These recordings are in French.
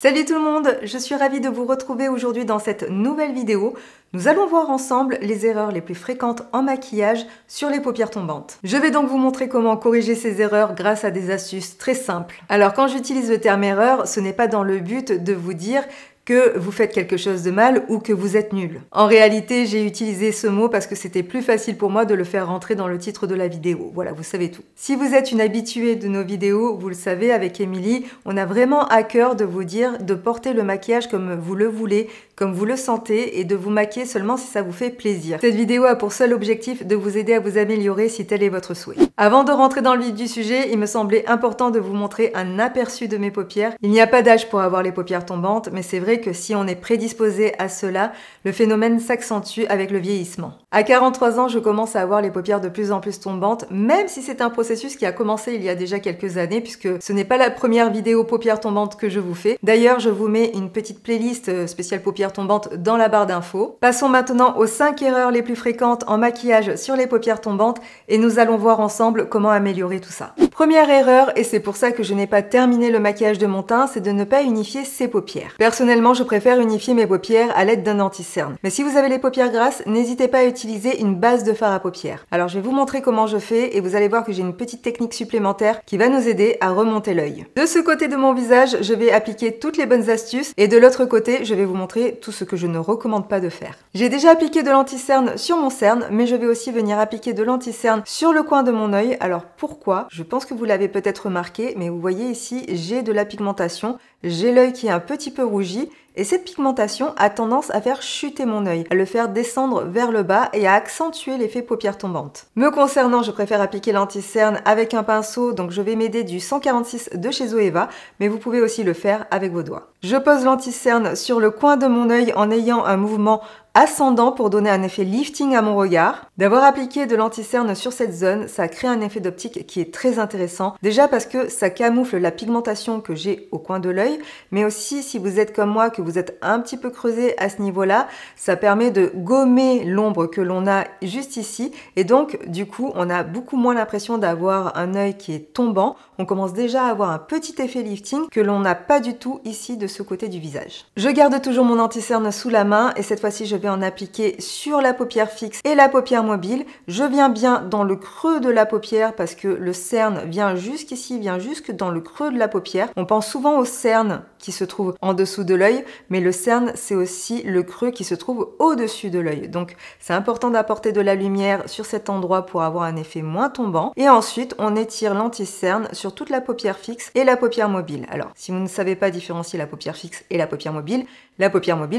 Salut tout le monde, je suis ravie de vous retrouver aujourd'hui dans cette nouvelle vidéo. Nous allons voir ensemble les erreurs les plus fréquentes en maquillage sur les paupières tombantes. Je vais donc vous montrer comment corriger ces erreurs grâce à des astuces très simples. Alors quand j'utilise le terme erreur, ce n'est pas dans le but de vous dire que vous faites quelque chose de mal ou que vous êtes nul. En réalité, j'ai utilisé ce mot parce que c'était plus facile pour moi de le faire rentrer dans le titre de la vidéo. Voilà, vous savez tout. Si vous êtes une habituée de nos vidéos, vous le savez, avec Émilie, on a vraiment à cœur de vous dire de porter le maquillage comme vous le voulez, comme vous le sentez et de vous maquiller seulement si ça vous fait plaisir. Cette vidéo a pour seul objectif de vous aider à vous améliorer si tel est votre souhait. Avant de rentrer dans le vif du sujet, il me semblait important de vous montrer un aperçu de mes paupières. Il n'y a pas d'âge pour avoir les paupières tombantes, mais c'est vrai que si on est prédisposé à cela, le phénomène s'accentue avec le vieillissement. À 43 ans, je commence à avoir les paupières de plus en plus tombantes, même si c'est un processus qui a commencé il y a déjà quelques années, puisque ce n'est pas la première vidéo paupières tombantes que je vous fais. D'ailleurs, je vous mets une petite playlist spéciale paupières tombantes dans la barre d'infos. Passons maintenant aux 5 erreurs les plus fréquentes en maquillage sur les paupières tombantes, et nous allons voir ensemble comment améliorer tout ça. Première erreur, et c'est pour ça que je n'ai pas terminé le maquillage de mon teint, c'est de ne pas unifier ses paupières. Personnellement, je préfère unifier mes paupières à l'aide d'un anti-cerne. Mais si vous avez les paupières grasses, n'hésitez pas à utiliser une base de fard à paupières. Alors je vais vous montrer comment je fais et vous allez voir que j'ai une petite technique supplémentaire qui va nous aider à remonter l'œil. De ce côté de mon visage, je vais appliquer toutes les bonnes astuces et de l'autre côté, je vais vous montrer tout ce que je ne recommande pas de faire. J'ai déjà appliqué de l'anti-cerne sur mon cerne, mais je vais aussi venir appliquer de l'anti-cerne sur le coin de mon œil. Alors pourquoi? Je pense que vous l'avez peut-être remarqué, mais vous voyez ici, j'ai de la pigmentation, j'ai l'œil qui est un petit peu rougi, et cette pigmentation a tendance à faire chuter mon œil, à le faire descendre vers le bas et à accentuer l'effet paupières tombantes. Me concernant, je préfère appliquer l'anti-cerne avec un pinceau, donc je vais m'aider du 146 de chez Zoeva, mais vous pouvez aussi le faire avec vos doigts. Je pose l'anti-cerne sur le coin de mon œil en ayant un mouvement ascendant pour donner un effet lifting à mon regard. D'avoir appliqué de l'anti-cerne sur cette zone, ça crée un effet d'optique qui est très intéressant. Déjà parce que ça camoufle la pigmentation que j'ai au coin de l'œil, mais aussi si vous êtes comme moi, que vous êtes un petit peu creusé à ce niveau-là, ça permet de gommer l'ombre que l'on a juste ici. Et donc, du coup, on a beaucoup moins l'impression d'avoir un œil qui est tombant. On commence déjà à avoir un petit effet lifting que l'on n'a pas du tout ici de ce côté du visage. Je garde toujours mon anti-cerne sous la main et cette fois-ci, je vais en appliquer sur la paupière fixe et la paupière mobile. Je viens bien dans le creux de la paupière parce que le cerne vient jusqu'ici, vient jusque dans le creux de la paupière. On pense souvent au cerne qui se trouve en dessous de l'œil, mais le cerne, c'est aussi le creux qui se trouve au-dessus de l'œil. Donc, c'est important d'apporter de la lumière sur cet endroit pour avoir un effet moins tombant. Et ensuite, on étire l'anti-cerne sur toute la paupière fixe et la paupière mobile. Alors, si vous ne savez pas différencier la paupière fixe et la paupière mobile,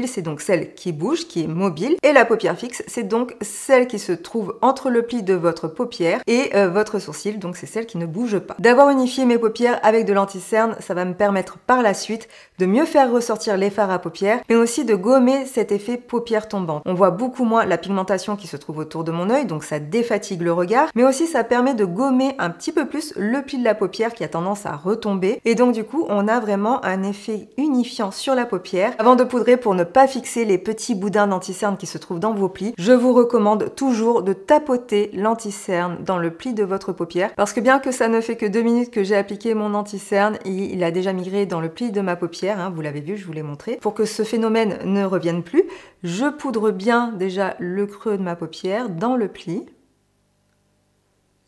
c'est donc celle qui bouge, qui est mobile, et la paupière fixe, c'est donc celle qui se trouve entre le pli de votre paupière et votre sourcil, donc c'est celle qui ne bouge pas. D'avoir unifié mes paupières avec de l'anti-cerne, ça va me permettre par la suite de mieux faire ressortir les fards à paupières, mais aussi de gommer cet effet paupières tombantes. On voit beaucoup moins la pigmentation qui se trouve autour de mon œil, donc ça défatigue le regard, mais aussi ça permet de gommer un petit peu plus le pli de la paupière qui a tendance à retomber, et donc du coup, on a vraiment un effet unifiant sur la paupière. Avant de poudrer, pour ne pas fixer les petits boudins d'anti-cerne qui se trouvent dans vos plis, je vous recommande toujours de tapoter l'anti-cerne dans le pli de votre paupière, parce que bien que ça ne fait que 2 minutes que j'ai appliqué mon anti-cerne, il a déjà migré dans le pli de ma paupière, hein, vous l'avez vu, je vous l'ai montré. Pour que ce phénomène ne revienne plus, je poudre bien déjà le creux de ma paupière dans le pli.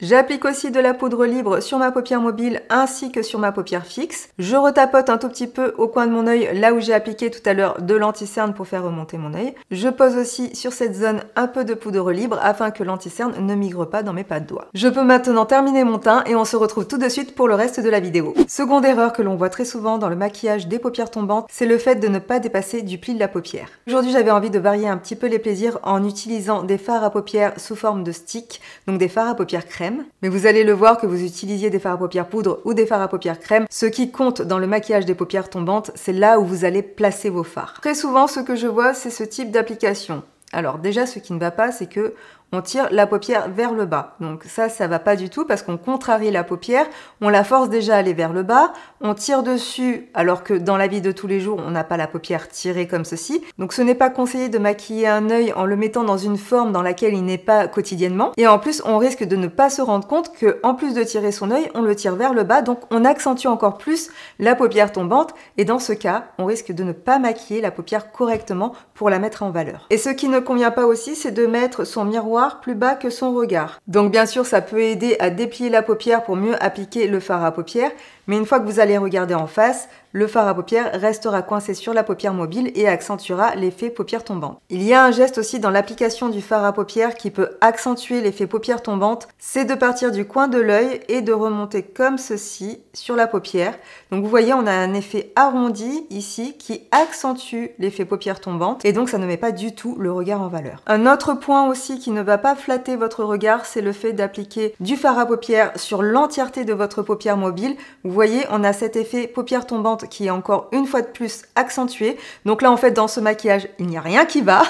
J'applique aussi de la poudre libre sur ma paupière mobile ainsi que sur ma paupière fixe. Je retapote un tout petit peu au coin de mon œil, là où j'ai appliqué tout à l'heure de l'anti-cerne pour faire remonter mon œil. Je pose aussi sur cette zone un peu de poudre libre afin que l'anti-cerne ne migre pas dans mes pas de doigts. Je peux maintenant terminer mon teint et on se retrouve tout de suite pour le reste de la vidéo. Seconde erreur que l'on voit très souvent dans le maquillage des paupières tombantes, c'est le fait de ne pas dépasser du pli de la paupière. Aujourd'hui, j'avais envie de varier un petit peu les plaisirs en utilisant des fards à paupières sous forme de stick, donc des fards à paupières crème. Mais vous allez le voir que vous utilisiez des fards à paupières poudre ou des fards à paupières crème, ce qui compte dans le maquillage des paupières tombantes, c'est là où vous allez placer vos fards. Très souvent, ce que je vois, c'est ce type d'application. Alors déjà, ce qui ne va pas, c'est que on tire la paupière vers le bas. Donc ça va pas du tout parce qu'on contrarie la paupière, on la force déjà à aller vers le bas, on tire dessus alors que dans la vie de tous les jours, on n'a pas la paupière tirée comme ceci. Donc ce n'est pas conseillé de maquiller un œil en le mettant dans une forme dans laquelle il n'est pas quotidiennement. Et en plus, on risque de ne pas se rendre compte que en plus de tirer son œil, on le tire vers le bas, donc on accentue encore plus la paupière tombante. Et dans ce cas, on risque de ne pas maquiller la paupière correctement pour la mettre en valeur. Et ce qui ne convient pas aussi, c'est de mettre son miroir plus bas que son regard. Donc bien sûr, ça peut aider à déplier la paupière pour mieux appliquer le fard à paupières, mais une fois que vous allez regarder en face, le fard à paupières restera coincé sur la paupière mobile et accentuera l'effet paupière tombante. Il y a un geste aussi dans l'application du fard à paupières qui peut accentuer l'effet paupière tombante, c'est de partir du coin de l'œil et de remonter comme ceci sur la paupière. Donc vous voyez, on a un effet arrondi ici qui accentue l'effet paupière tombante et donc ça ne met pas du tout le regard en valeur. Un autre point aussi qui ne va pas flatter votre regard, c'est le fait d'appliquer du fard à paupières sur l'entièreté de votre paupière mobile. Vous voyez, on a cet effet paupière tombante qui est encore une fois de plus accentué. Donc là, en fait, dans ce maquillage, il n'y a rien qui va.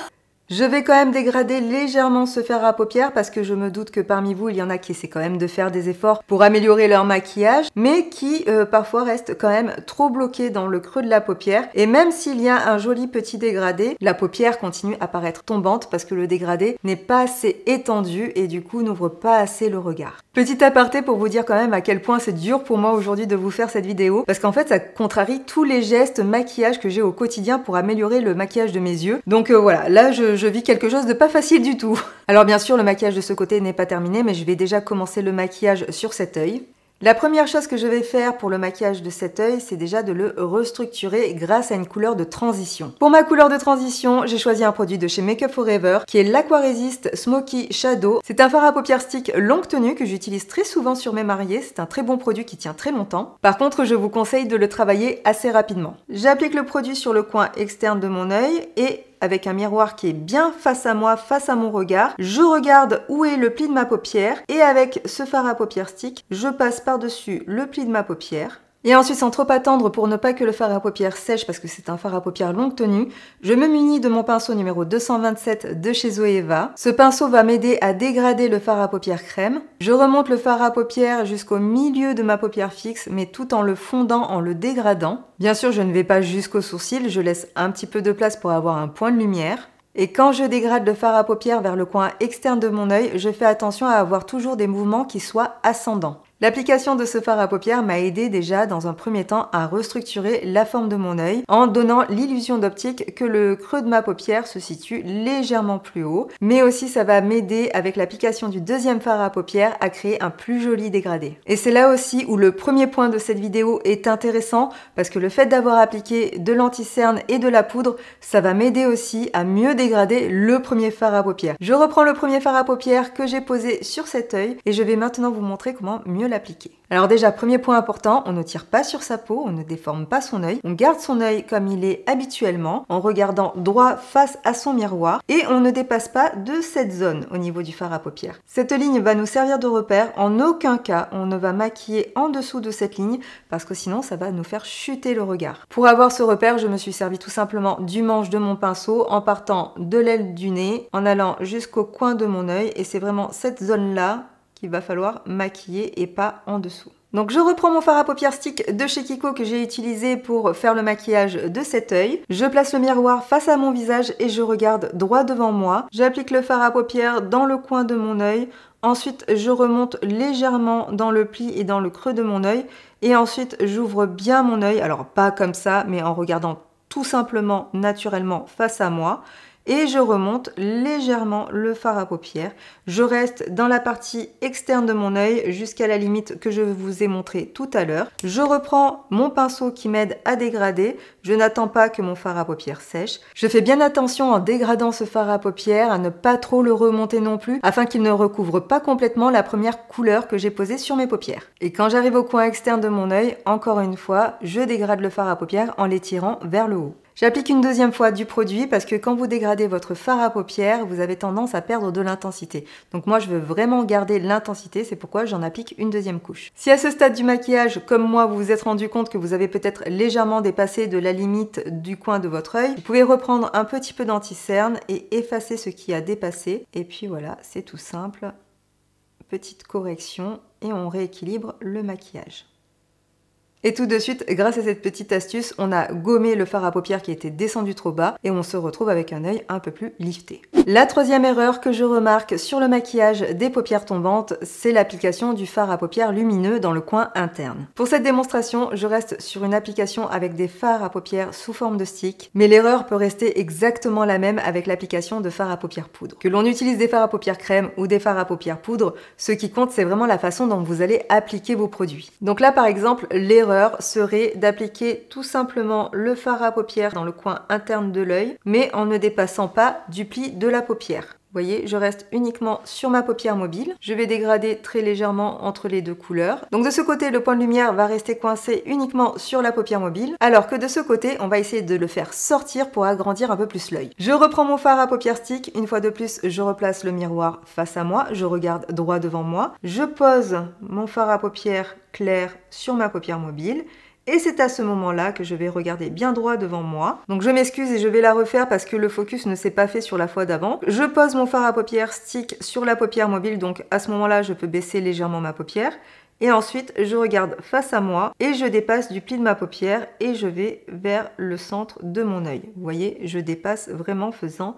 Je vais quand même dégrader légèrement ce fard à paupières parce que je me doute que parmi vous, il y en a qui essaient quand même de faire des efforts pour améliorer leur maquillage, mais qui parfois restent quand même trop bloqués dans le creux de la paupière. Et même s'il y a un joli petit dégradé, la paupière continue à paraître tombante parce que le dégradé n'est pas assez étendu et du coup n'ouvre pas assez le regard. Petit aparté pour vous dire quand même à quel point c'est dur pour moi aujourd'hui de vous faire cette vidéo parce qu'en fait ça contrarie tous les gestes maquillage que j'ai au quotidien pour améliorer le maquillage de mes yeux. Donc voilà, là je vis quelque chose de pas facile du tout. Alors bien sûr le maquillage de ce côté n'est pas terminé mais je vais déjà commencer le maquillage sur cet œil. La première chose que je vais faire pour le maquillage de cet œil, c'est déjà de le restructurer grâce à une couleur de transition. Pour ma couleur de transition, j'ai choisi un produit de chez Make Up For Ever qui est l'Aquaresist Smoky Shadow. C'est un fard à paupières stick longue tenue que j'utilise très souvent sur mes mariés. C'est un très bon produit qui tient très longtemps. Par contre, je vous conseille de le travailler assez rapidement. J'applique le produit sur le coin externe de mon œil et avec un miroir qui est bien face à moi, face à mon regard. Je regarde où est le pli de ma paupière et avec ce fard à paupières stick, je passe par-dessus le pli de ma paupière. Et ensuite, sans trop attendre pour ne pas que le fard à paupières sèche parce que c'est un fard à paupières longue tenue, je me munis de mon pinceau numéro 227 de chez Zoeva. Ce pinceau va m'aider à dégrader le fard à paupières crème. Je remonte le fard à paupières jusqu'au milieu de ma paupière fixe, mais tout en le fondant, en le dégradant. Bien sûr, je ne vais pas jusqu'au sourcil, je laisse un petit peu de place pour avoir un point de lumière. Et quand je dégrade le fard à paupières vers le coin externe de mon œil, je fais attention à avoir toujours des mouvements qui soient ascendants. L'application de ce fard à paupières m'a aidé déjà dans un premier temps à restructurer la forme de mon œil en donnant l'illusion d'optique que le creux de ma paupière se situe légèrement plus haut. Mais aussi ça va m'aider avec l'application du deuxième fard à paupières à créer un plus joli dégradé. Et c'est là aussi où le premier point de cette vidéo est intéressant parce que le fait d'avoir appliqué de l'anti-cerne et de la poudre, ça va m'aider aussi à mieux dégrader le premier fard à paupières. Je reprends le premier fard à paupières que j'ai posé sur cet œil et je vais maintenant vous montrer comment mieux l'appliquer. Alors déjà, premier point important, on ne tire pas sur sa peau, on ne déforme pas son œil, on garde son œil comme il est habituellement en regardant droit face à son miroir et on ne dépasse pas de cette zone au niveau du fard à paupières. Cette ligne va nous servir de repère, en aucun cas on ne va maquiller en dessous de cette ligne parce que sinon ça va nous faire chuter le regard. Pour avoir ce repère, je me suis servi tout simplement du manche de mon pinceau en partant de l'aile du nez, en allant jusqu'au coin de mon œil et c'est vraiment cette zone-là qu'il va falloir maquiller et pas en dessous. Donc je reprends mon fard à paupières stick de chez Kiko que j'ai utilisé pour faire le maquillage de cet œil. Je place le miroir face à mon visage et je regarde droit devant moi. J'applique le fard à paupières dans le coin de mon œil. Ensuite, je remonte légèrement dans le pli et dans le creux de mon œil. Et ensuite, j'ouvre bien mon œil. Alors pas comme ça, mais en regardant tout simplement naturellement face à moi. Et je remonte légèrement le fard à paupières. Je reste dans la partie externe de mon œil jusqu'à la limite que je vous ai montré tout à l'heure. Je reprends mon pinceau qui m'aide à dégrader. Je n'attends pas que mon fard à paupières sèche. Je fais bien attention en dégradant ce fard à paupières à ne pas trop le remonter non plus afin qu'il ne recouvre pas complètement la première couleur que j'ai posée sur mes paupières. Et quand j'arrive au coin externe de mon œil, encore une fois, je dégrade le fard à paupières en l'étirant vers le haut. J'applique une deuxième fois du produit parce que quand vous dégradez votre fard à paupières, vous avez tendance à perdre de l'intensité. Donc moi, je veux vraiment garder l'intensité, c'est pourquoi j'en applique une deuxième couche. Si à ce stade du maquillage, comme moi, vous vous êtes rendu compte que vous avez peut-être légèrement dépassé de la limite du coin de votre œil, vous pouvez reprendre un petit peu d'anti-cerne et effacer ce qui a dépassé. Et puis voilà, c'est tout simple. Petite correction et on rééquilibre le maquillage. Et tout de suite, grâce à cette petite astuce, on a gommé le fard à paupières qui était descendu trop bas et on se retrouve avec un œil un peu plus lifté. La troisième erreur que je remarque sur le maquillage des paupières tombantes, c'est l'application du fard à paupières lumineux dans le coin interne. Pour cette démonstration, je reste sur une application avec des fards à paupières sous forme de stick, mais l'erreur peut rester exactement la même avec l'application de fard à paupières poudre. Que l'on utilise des fards à paupières crème ou des fards à paupières poudre, ce qui compte, c'est vraiment la façon dont vous allez appliquer vos produits. Donc là, par exemple, l'erreur serait d'appliquer tout simplement le fard à paupières dans le coin interne de l'œil, mais en ne dépassant pas du pli de la paupière. Vous voyez, je reste uniquement sur ma paupière mobile. Je vais dégrader très légèrement entre les deux couleurs. Donc de ce côté, le point de lumière va rester coincé uniquement sur la paupière mobile, alors que de ce côté, on va essayer de le faire sortir pour agrandir un peu plus l'œil. Je reprends mon fard à paupières stick. Une fois de plus, je replace le miroir face à moi. Je regarde droit devant moi. Je pose mon fard à paupières clair sur ma paupière mobile. Et c'est à ce moment-là que je vais regarder bien droit devant moi. Donc je m'excuse et je vais la refaire parce que le focus ne s'est pas fait sur la fois d'avant. Je pose mon fard à paupières stick sur la paupière mobile, donc à ce moment-là, je peux baisser légèrement ma paupière. Et ensuite, je regarde face à moi et je dépasse du pli de ma paupière et je vais vers le centre de mon œil. Vous voyez, je dépasse vraiment faisant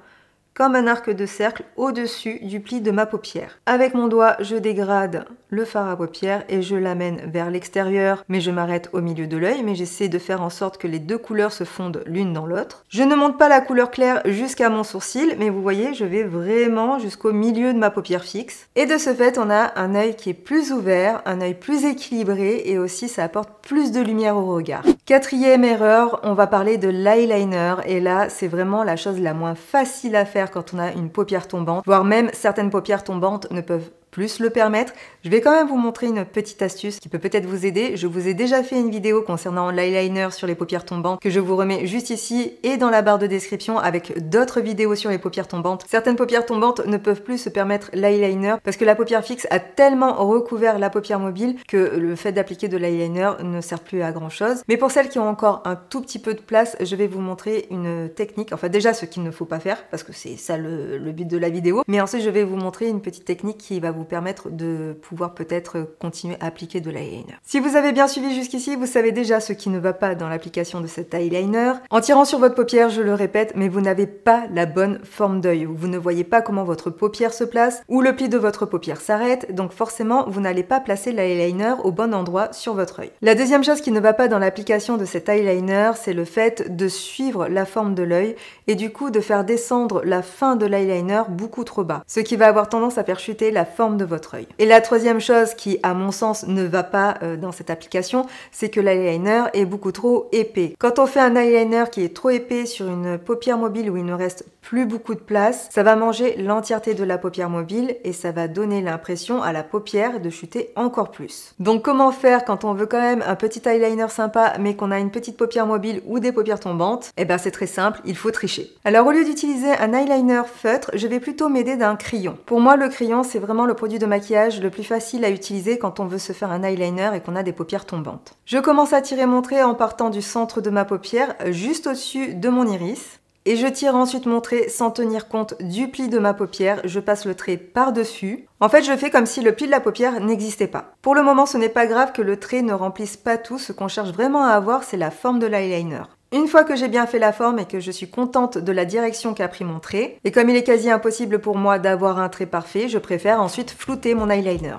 comme un arc de cercle au-dessus du pli de ma paupière. Avec mon doigt, je dégrade le fard à paupières et je l'amène vers l'extérieur, mais je m'arrête au milieu de l'œil, mais j'essaie de faire en sorte que les deux couleurs se fondent l'une dans l'autre. Je ne monte pas la couleur claire jusqu'à mon sourcil, mais vous voyez, je vais vraiment jusqu'au milieu de ma paupière fixe. Et de ce fait, on a un œil qui est plus ouvert, un œil plus équilibré et aussi ça apporte plus de lumière au regard. Quatrième erreur, on va parler de l'eyeliner et là, c'est vraiment la chose la moins facile à faire quand on a une paupière tombante, voire même certaines paupières tombantes ne peuvent plus le permettre. Je vais quand même vous montrer une petite astuce qui peut peut-être vous aider. Je vous ai déjà fait une vidéo concernant l'eyeliner sur les paupières tombantes que je vous remets juste ici et dans la barre de description avec d'autres vidéos sur les paupières tombantes. Certaines paupières tombantes ne peuvent plus se permettre l'eyeliner parce que la paupière fixe a tellement recouvert la paupière mobile que le fait d'appliquer de l'eyeliner ne sert plus à grand chose. Mais pour celles qui ont encore un tout petit peu de place, je vais vous montrer une technique, enfin déjà ce qu'il ne faut pas faire parce que c'est ça le but de la vidéo, mais ensuite je vais vous montrer une petite technique qui va vous permettre de pouvoir peut-être continuer à appliquer de l'eyeliner. Si vous avez bien suivi jusqu'ici, vous savez déjà ce qui ne va pas dans l'application de cet eyeliner. En tirant sur votre paupière, je le répète, mais vous n'avez pas la bonne forme d'œil. Vous ne voyez pas comment votre paupière se place ou le pli de votre paupière s'arrête, donc forcément, vous n'allez pas placer l'eyeliner au bon endroit sur votre œil. La deuxième chose qui ne va pas dans l'application de cet eyeliner, c'est le fait de suivre la forme de l'œil et du coup de faire descendre la fin de l'eyeliner beaucoup trop bas, ce qui va avoir tendance à faire chuter la forme de votre œil. Et la troisième chose qui, à mon sens, ne va pas dans cette application, c'est que l'eyeliner est beaucoup trop épais. Quand on fait un eyeliner qui est trop épais sur une paupière mobile où il ne reste plus beaucoup de place, ça va manger l'entièreté de la paupière mobile et ça va donner l'impression à la paupière de chuter encore plus. Donc comment faire quand on veut quand même un petit eyeliner sympa mais qu'on a une petite paupière mobile ou des paupières tombantes? Eh ben c'est très simple, il faut tricher. Alors au lieu d'utiliser un eyeliner feutre, je vais plutôt m'aider d'un crayon. Pour moi le crayon c'est vraiment le produit de maquillage le plus facile à utiliser quand on veut se faire un eyeliner et qu'on a des paupières tombantes. Je commence à tirer mon trait en partant du centre de ma paupière juste au-dessus de mon iris. Et je tire ensuite mon trait sans tenir compte du pli de ma paupière, je passe le trait par-dessus. En fait, je fais comme si le pli de la paupière n'existait pas. Pour le moment, ce n'est pas grave que le trait ne remplisse pas tout, ce qu'on cherche vraiment à avoir, c'est la forme de l'eyeliner. Une fois que j'ai bien fait la forme et que je suis contente de la direction qu'a pris mon trait, et comme il est quasi impossible pour moi d'avoir un trait parfait, je préfère ensuite flouter mon eyeliner.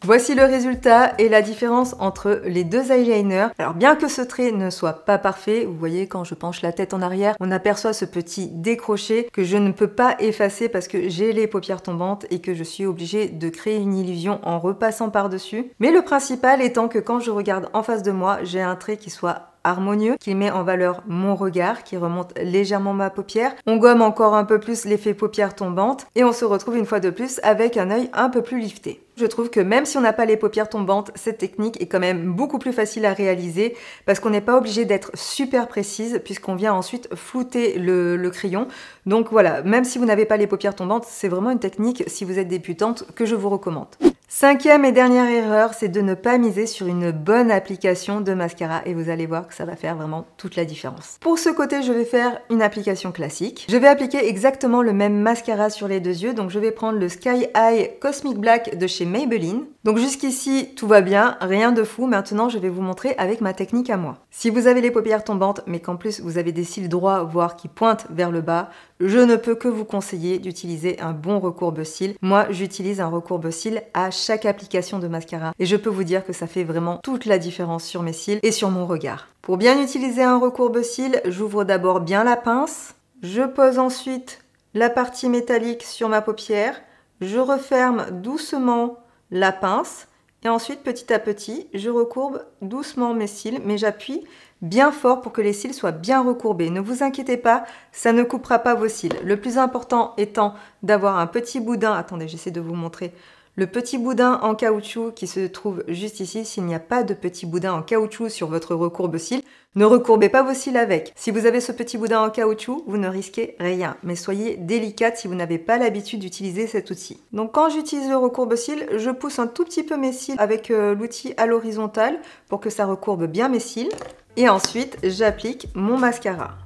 Voici le résultat et la différence entre les deux eyeliners. Alors bien que ce trait ne soit pas parfait, vous voyez quand je penche la tête en arrière, on aperçoit ce petit décroché que je ne peux pas effacer parce que j'ai les paupières tombantes et que je suis obligée de créer une illusion en repassant par-dessus. Mais le principal étant que quand je regarde en face de moi, j'ai un trait qui soit harmonieux, qui met en valeur mon regard, qui remonte légèrement ma paupière. On gomme encore un peu plus l'effet paupières tombantes et on se retrouve une fois de plus avec un œil un peu plus lifté. Je trouve que même si on n'a pas les paupières tombantes, cette technique est quand même beaucoup plus facile à réaliser parce qu'on n'est pas obligé d'être super précise puisqu'on vient ensuite flouter le crayon. Donc voilà, même si vous n'avez pas les paupières tombantes, c'est vraiment une technique, si vous êtes débutante, que je vous recommande. Cinquième et dernière erreur, c'est de ne pas miser sur une bonne application de mascara et vous allez voir que ça va faire vraiment toute la différence. Pour ce côté, je vais faire une application classique. Je vais appliquer exactement le même mascara sur les deux yeux, donc je vais prendre le Sky High Cosmic Black de chez Maybelline. Donc jusqu'ici, tout va bien, rien de fou. Maintenant, je vais vous montrer avec ma technique à moi. Si vous avez les paupières tombantes, mais qu'en plus vous avez des cils droits, voire qui pointent vers le bas, je ne peux que vous conseiller d'utiliser un bon recourbe-cils. Moi, j'utilise un recourbe-cils à chaque application de mascara et je peux vous dire que ça fait vraiment toute la différence sur mes cils et sur mon regard. Pour bien utiliser un recourbe-cils, j'ouvre d'abord bien la pince, je pose ensuite la partie métallique sur ma paupière, je referme doucement la pince et ensuite petit à petit, je recourbe doucement mes cils, mais j'appuie bien fort pour que les cils soient bien recourbés. Ne vous inquiétez pas, ça ne coupera pas vos cils. Le plus important étant d'avoir un petit boudin, attendez, j'essaie de vous montrer, le petit boudin en caoutchouc qui se trouve juste ici. S'il n'y a pas de petit boudin en caoutchouc sur votre recourbe-cils, ne recourbez pas vos cils avec. Si vous avez ce petit boudin en caoutchouc, vous ne risquez rien, mais soyez délicate si vous n'avez pas l'habitude d'utiliser cet outil. Donc quand j'utilise le recourbe-cils, je pousse un tout petit peu mes cils avec l'outil à l'horizontale pour que ça recourbe bien mes cils. Et ensuite, j'applique mon mascara.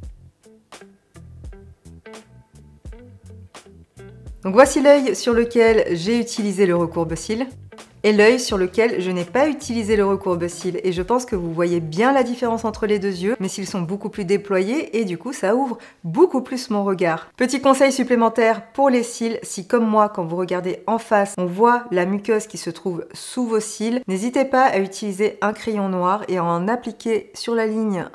Donc voici l'œil sur lequel j'ai utilisé le recourbe-cils et l'œil sur lequel je n'ai pas utilisé le recourbe-cils. Et je pense que vous voyez bien la différence entre les deux yeux. Mes cils sont beaucoup plus déployés et du coup ça ouvre beaucoup plus mon regard. Petit conseil supplémentaire pour les cils, si comme moi quand vous regardez en face, on voit la muqueuse qui se trouve sous vos cils, n'hésitez pas à utiliser un crayon noir et à en appliquer sur la ligne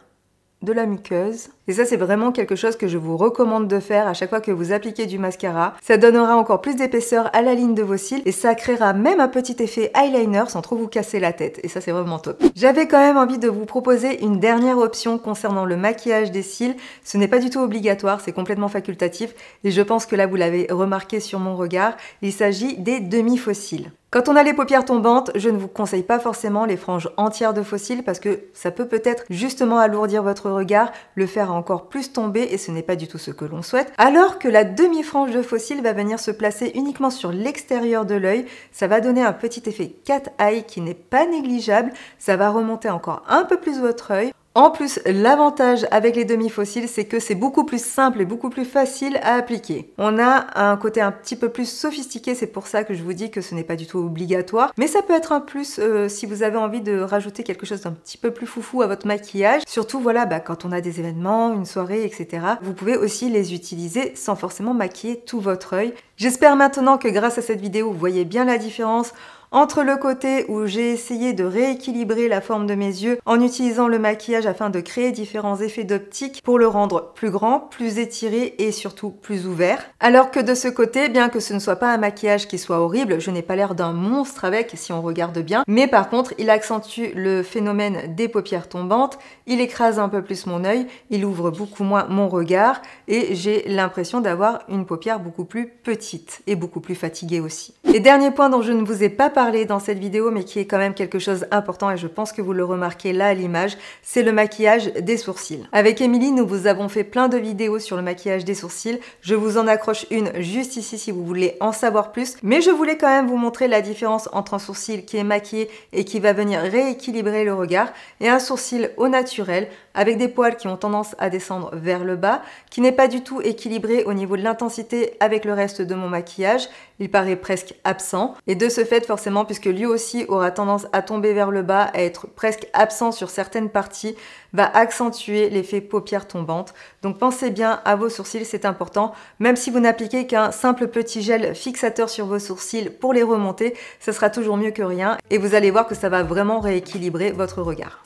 de la muqueuse. Et ça, c'est vraiment quelque chose que je vous recommande de faire à chaque fois que vous appliquez du mascara. Ça donnera encore plus d'épaisseur à la ligne de vos cils et ça créera même un petit effet eyeliner sans trop vous casser la tête. Et ça, c'est vraiment top. J'avais quand même envie de vous proposer une dernière option concernant le maquillage des cils. Ce n'est pas du tout obligatoire, c'est complètement facultatif. Et je pense que là, vous l'avez remarqué sur mon regard, il s'agit des demi-faux cils. Quand on a les paupières tombantes, je ne vous conseille pas forcément les franges entières de faux cils parce que ça peut peut-être justement alourdir votre regard, le faire encore plus tomber et ce n'est pas du tout ce que l'on souhaite. Alors que la demi-frange de faux cils va venir se placer uniquement sur l'extérieur de l'œil, ça va donner un petit effet cat eye qui n'est pas négligeable, ça va remonter encore un peu plus votre œil. En plus, l'avantage avec les demi-faux cils, c'est que c'est beaucoup plus simple et beaucoup plus facile à appliquer. On a un côté un petit peu plus sophistiqué, c'est pour ça que je vous dis que ce n'est pas du tout obligatoire. Mais ça peut être un plus si vous avez envie de rajouter quelque chose d'un petit peu plus foufou à votre maquillage. Surtout, voilà, quand on a des événements, une soirée, etc. Vous pouvez aussi les utiliser sans forcément maquiller tout votre œil. J'espère maintenant que grâce à cette vidéo, vous voyez bien la différence entre le côté où j'ai essayé de rééquilibrer la forme de mes yeux en utilisant le maquillage afin de créer différents effets d'optique pour le rendre plus grand, plus étiré et surtout plus ouvert. Alors que de ce côté, bien que ce ne soit pas un maquillage qui soit horrible, je n'ai pas l'air d'un monstre avec si on regarde bien, mais par contre il accentue le phénomène des paupières tombantes, il écrase un peu plus mon œil, il ouvre beaucoup moins mon regard et j'ai l'impression d'avoir une paupière beaucoup plus petite et beaucoup plus fatiguée aussi. Et dernier point dont je ne vous ai pas parlé dans cette vidéo mais qui est quand même quelque chose d'important et je pense que vous le remarquez là à l'image, c'est le maquillage des sourcils. Avec Émilie, nous vous avons fait plein de vidéos sur le maquillage des sourcils. Je vous en accroche une juste ici si vous voulez en savoir plus, mais je voulais quand même vous montrer la différence entre un sourcil qui est maquillé et qui va venir rééquilibrer le regard et un sourcil au naturel avec des poils qui ont tendance à descendre vers le bas, qui n'est pas du tout équilibré au niveau de l'intensité avec le reste de mon maquillage. Il paraît presque absent et de ce fait forcément, puisque lui aussi aura tendance à tomber vers le bas, à être presque absent sur certaines parties, va accentuer l'effet paupières tombantes. Donc pensez bien à vos sourcils, c'est important. Même si vous n'appliquez qu'un simple petit gel fixateur sur vos sourcils pour les remonter, ce sera toujours mieux que rien et vous allez voir que ça va vraiment rééquilibrer votre regard.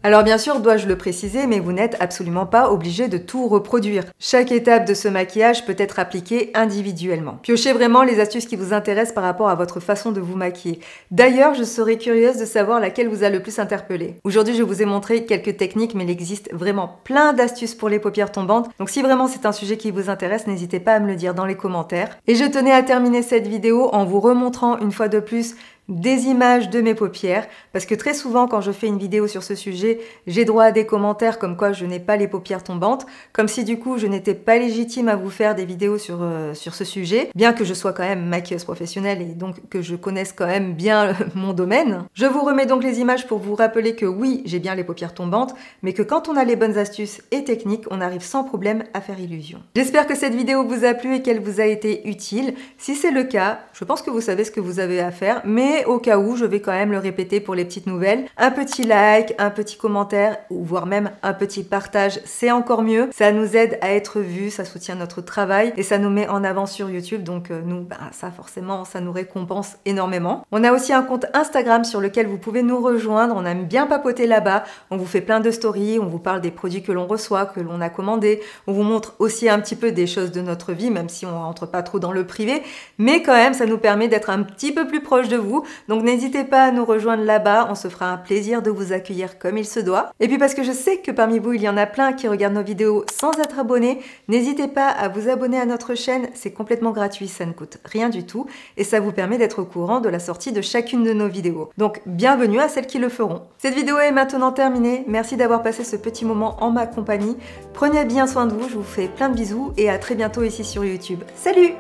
Alors bien sûr, dois-je le préciser, mais vous n'êtes absolument pas obligé de tout reproduire. Chaque étape de ce maquillage peut être appliquée individuellement. Piochez vraiment les astuces qui vous intéressent par rapport à votre façon de vous maquiller. D'ailleurs, je serais curieuse de savoir laquelle vous a le plus interpellé. Aujourd'hui, je vous ai montré quelques techniques, mais il existe vraiment plein d'astuces pour les paupières tombantes. Donc si vraiment c'est un sujet qui vous intéresse, n'hésitez pas à me le dire dans les commentaires. Et je tenais à terminer cette vidéo en vous remontrant une fois de plus des images de mes paupières, parce que très souvent quand je fais une vidéo sur ce sujet, j'ai droit à des commentaires comme quoi je n'ai pas les paupières tombantes, comme si du coup je n'étais pas légitime à vous faire des vidéos sur ce sujet, bien que je sois quand même maquilleuse professionnelle et donc que je connaisse quand même bien mon domaine. Je vous remets donc les images pour vous rappeler que oui, j'ai bien les paupières tombantes, mais que quand on a les bonnes astuces et techniques, on arrive sans problème à faire illusion. J'espère que cette vidéo vous a plu et qu'elle vous a été utile. Si c'est le cas, je pense que vous savez ce que vous avez à faire, mais au cas où, je vais quand même le répéter pour les petites nouvelles. Un petit like, un petit commentaire, ou voire même un petit partage, c'est encore mieux. Ça nous aide à être vus, ça soutient notre travail et ça nous met en avant sur YouTube. Donc nous, ça forcément, ça nous récompense énormément. On a aussi un compte Instagram sur lequel vous pouvez nous rejoindre. On aime bien papoter là-bas. On vous fait plein de stories, on vous parle des produits que l'on reçoit, que l'on a commandés. On vous montre aussi un petit peu des choses de notre vie, même si on rentre pas trop dans le privé. Mais quand même, ça nous permet d'être un petit peu plus proche de vous. Donc n'hésitez pas à nous rejoindre là-bas, on se fera un plaisir de vous accueillir comme il se doit. Et puis parce que je sais que parmi vous, il y en a plein qui regardent nos vidéos sans être abonnés, n'hésitez pas à vous abonner à notre chaîne, c'est complètement gratuit, ça ne coûte rien du tout et ça vous permet d'être au courant de la sortie de chacune de nos vidéos. Donc bienvenue à celles qui le feront. Cette vidéo est maintenant terminée, merci d'avoir passé ce petit moment en ma compagnie. Prenez bien soin de vous, je vous fais plein de bisous et à très bientôt ici sur YouTube. Salut!